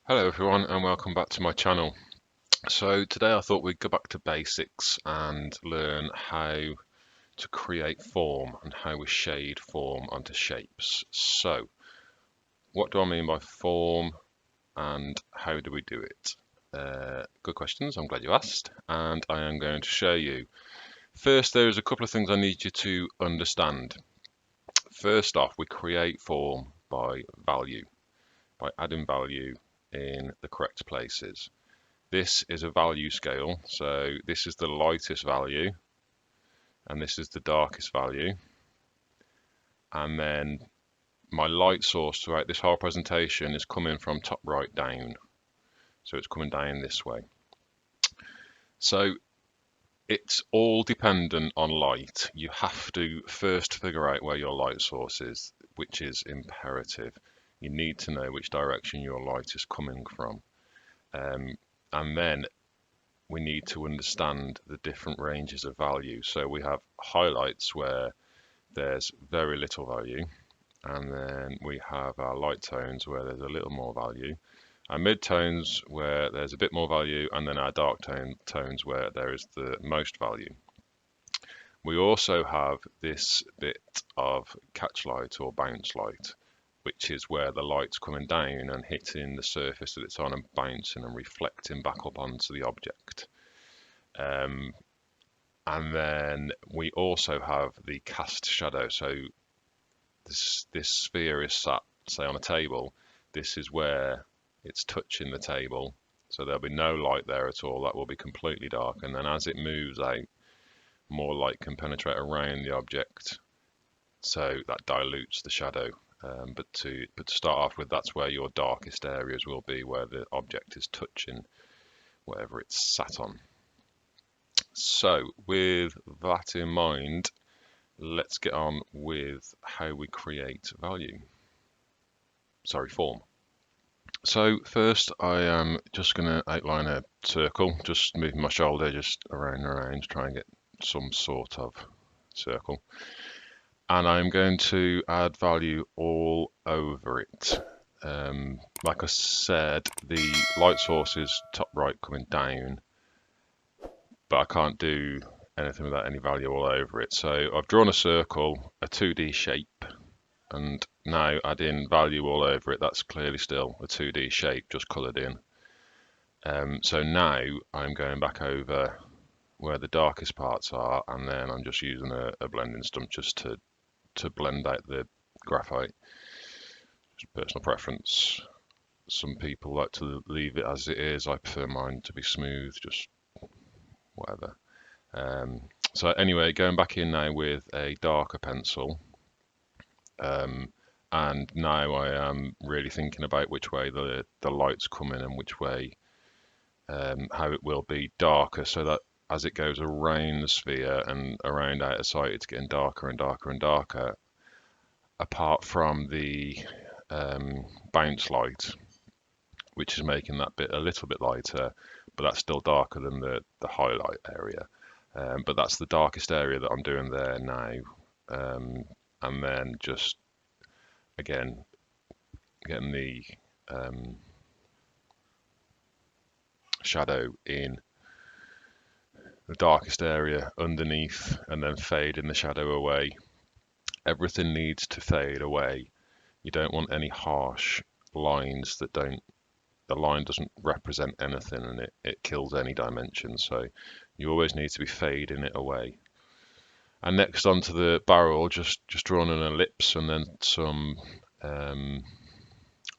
Hello everyone and welcome back to my channel. So today I thought we'd go back to basics and learn how to create form and how we shade form onto shapes. So what do I mean by form and how do we do it? Good questions, I'm glad you asked, and I am going to show you. First, there's a couple of things I need you to understand. First off, we create form by value, by adding value in the correct places. This is a value scale, so this is the lightest value and this is the darkest value. And then my light source throughout this whole presentation is coming from top right down. So it's coming down this way. So it's all dependent on light. You have to first figure out where your light source is, which is imperative. You need to know which direction your light is coming from. And then we need to understand the different ranges of value. So we have highlights where there's very little value, and then we have our light tones where there's a little more value, our mid-tones where there's a bit more value, and then our dark tones where there is the most value. We also have this bit of catch light or bounce light, which is where the light's coming down and hitting the surface that it's on and bouncing and reflecting back up onto the object. And then we also have the cast shadow. So this sphere is sat, say, on a table. This is where it's touching the table. So there'll be no light there at all. That will be completely dark. And then as it moves out, more light can penetrate around the object. So that dilutes the shadow. But to start off with, that's where your darkest areas will be, where the object is touching whatever it's sat on. So with that in mind, let's get on with how we create value. Sorry, form. So first I am just going to outline a circle, just moving my shoulder just around and around to try and get some sort of circle. And I'm going to add value all over it. Like I said, the light source is top right coming down, but I can't do anything without any value all over it. So I've drawn a circle, a 2D shape, and now add in value all over it. That's clearly still a 2D shape, just coloured in. So now I'm going back over where the darkest parts are, and then I'm just using a blending stump just to blend out the graphite. Just personal preference. Some people like to leave it as it is. I prefer mine to be smooth, just whatever. So anyway, going back in now with a darker pencil. And now I am really thinking about which way the light's coming and which way, how it will be darker, so that as it goes around the sphere and around out of sight, it's getting darker and darker and darker, apart from the bounce light, which is making that bit a little bit lighter, but that's still darker than the highlight area. But that's the darkest area that I'm doing there now. And then just, again, getting the shadow in the darkest area underneath, and then fading the shadow away. Everything needs to fade away. You don't want any harsh lines that don't, the line doesn't represent anything, and it kills any dimension. So you always need to be fading it away. And next onto the barrel, just drawing an ellipse and then some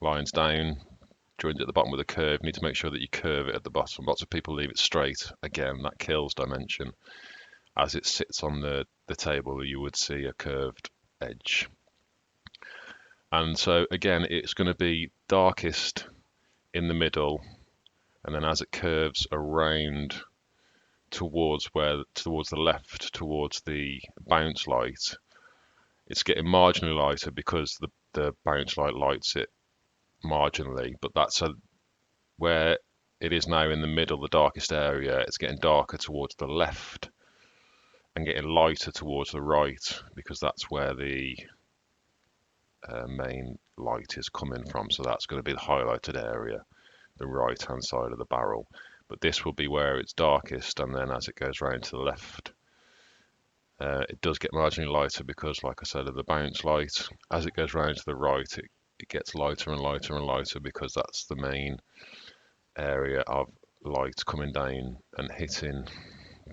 lines down, joined at the bottom with a curve. You need to make sure that you curve it at the bottom. Lots of people leave it straight. Again, that kills dimension. As it sits on the table, you would see a curved edge. And so again, it's going to be darkest in the middle, and then as it curves around towards the left, towards the bounce light, it's getting marginally lighter because the bounce light lights it marginally, but that's where it is now in the middle, the darkest area. It's getting darker towards the left and getting lighter towards the right, because that's where the main light is coming from. So that's going to be the highlighted area. the right hand side of the barrel. But this will be where it's darkest, and then as it goes round to the left, it does get marginally lighter because, like I said, of the bounce light. As it goes round to the right, it gets lighter and lighter and lighter because that's the main area of light coming down and hitting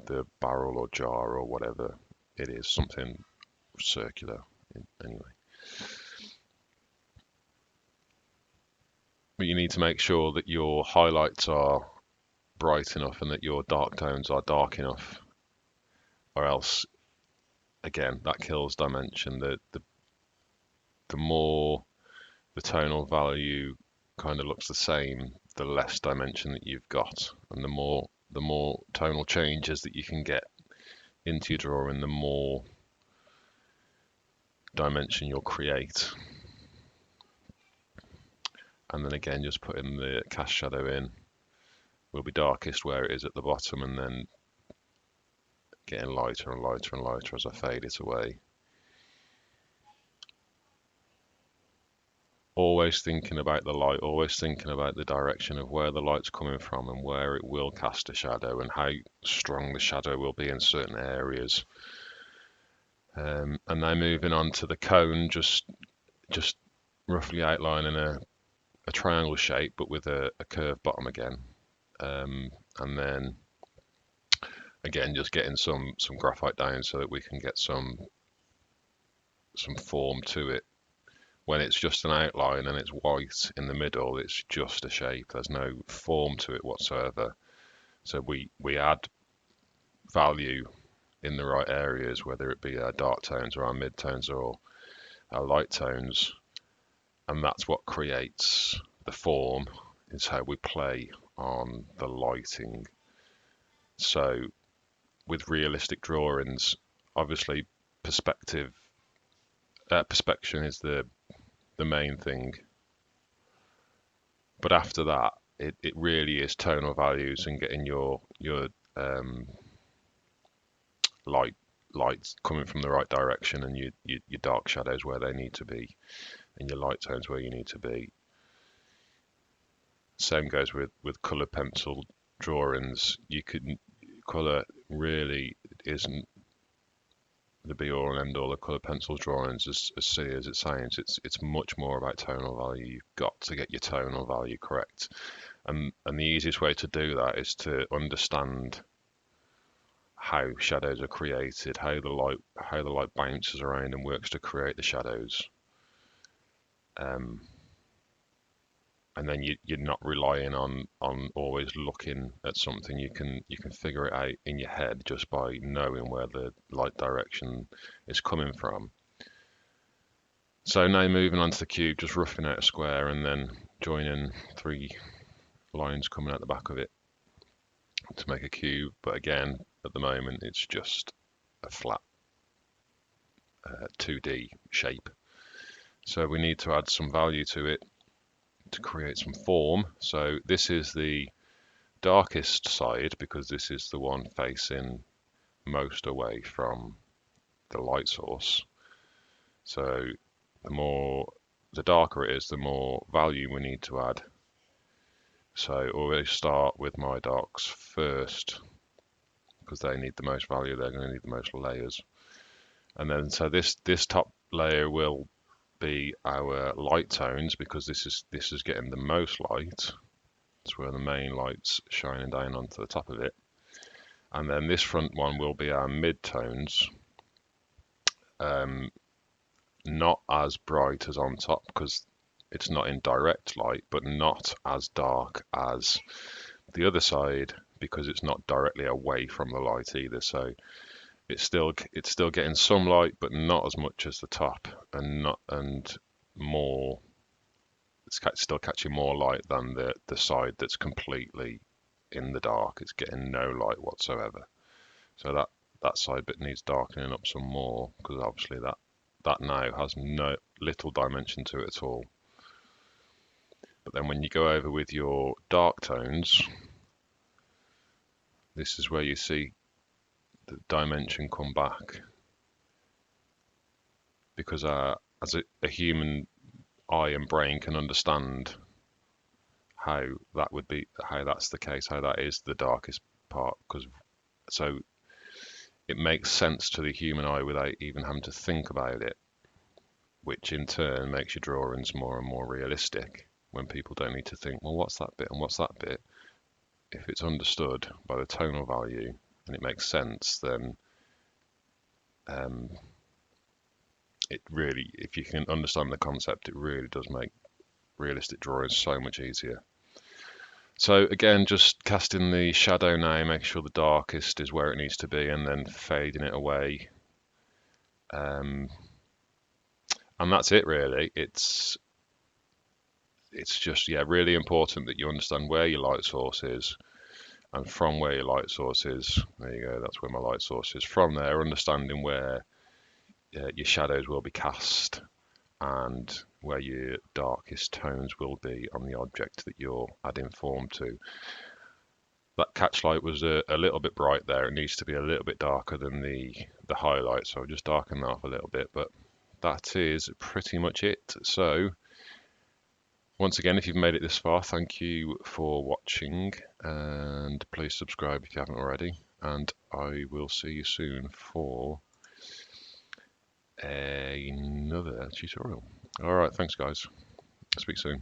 the barrel or jar or whatever it is, something circular anyway. But you need to make sure that your highlights are bright enough and that your dark tones are dark enough, or else again that kills dimension. The more the tonal value kind of looks the same, the less dimension that you've got, and the more tonal changes that you can get into your drawing, the more dimension you'll create. And then again, just putting the cast shadow in will be darkest where it is at the bottom, and then getting lighter and lighter and lighter as I fade it away. Always thinking about the light, always thinking about the direction of where the light's coming from and where it will cast a shadow and how strong the shadow will be in certain areas. And now moving on to the cone, just roughly outlining a triangle shape but with a curved bottom again. And then again just getting some graphite down so that we can get some form to it. When it's just an outline and it's white in the middle, it's just a shape. There's no form to it whatsoever. So we add value in the right areas, whether it be our dark tones or our mid tones or our light tones, and that's what creates the form. Is how we play on the lighting. So with realistic drawings, obviously perspection is the main thing, but after that it really is tonal values and getting your lights coming from the right direction, and your dark shadows where they need to be and your light tones where you need to be. Same goes with colored pencil drawings. Color really isn't the be all and end all of colour pencil drawings, as silly as it sounds. It's much more about tonal value. You've got to get your tonal value correct, and the easiest way to do that is to understand how shadows are created, how the light bounces around and works to create the shadows. And then you're not relying on always looking at something. You can figure it out in your head just by knowing where the light direction is coming from. So now moving on to the cube, just roughing out a square and then joining 3 lines coming out the back of it to make a cube. But again, at the moment it's just a flat 2D shape. So we need to add some value to it to create some form. So this is the darkest side because this is the one facing most away from the light source. So the darker it is, the more value we need to add. So always start with my darks first because they need the most value. They're going to need the most layers. And then so this top layer will be our light tones because this is getting the most light. It's where the main light's shining down onto the top of it. And then this front one will be our mid tones. Not as bright as on top because it's not in direct light, but not as dark as the other side because it's not directly away from the light either. So it's still getting some light, but not as much as the top, and more. It's still catching more light than the side that's completely in the dark. It's getting no light whatsoever. So that side bit needs darkening up some more because obviously that now has little dimension to it at all. But then when you go over with your dark tones, this is where you see the dimension come back, because as a human eye and brain can understand how that's the case, how that is the darkest part, because so it makes sense to the human eye without even having to think about it, which in turn makes your drawings more and more realistic when people don't need to think, well, what's that bit and what's that bit? If it's understood by the tonal value and it makes sense, then it really, if you can understand the concept, it really does make realistic drawings so much easier. So again, just casting the shadow now, making sure the darkest is where it needs to be, and then fading it away. And that's it really. It's just, yeah, really important that you understand where your light source is, and from where your light source is, there you go, that's where my light source is. From there, understanding where your shadows will be cast and where your darkest tones will be on the object that you're adding form to. That catch light was a little bit bright there. It needs to be a little bit darker than the highlight, so I'll just darken that off a little bit, but that is pretty much it. So once again, if you've made it this far, thank you for watching, and please subscribe if you haven't already, and I will see you soon for another tutorial. All right, thanks guys. Speak soon.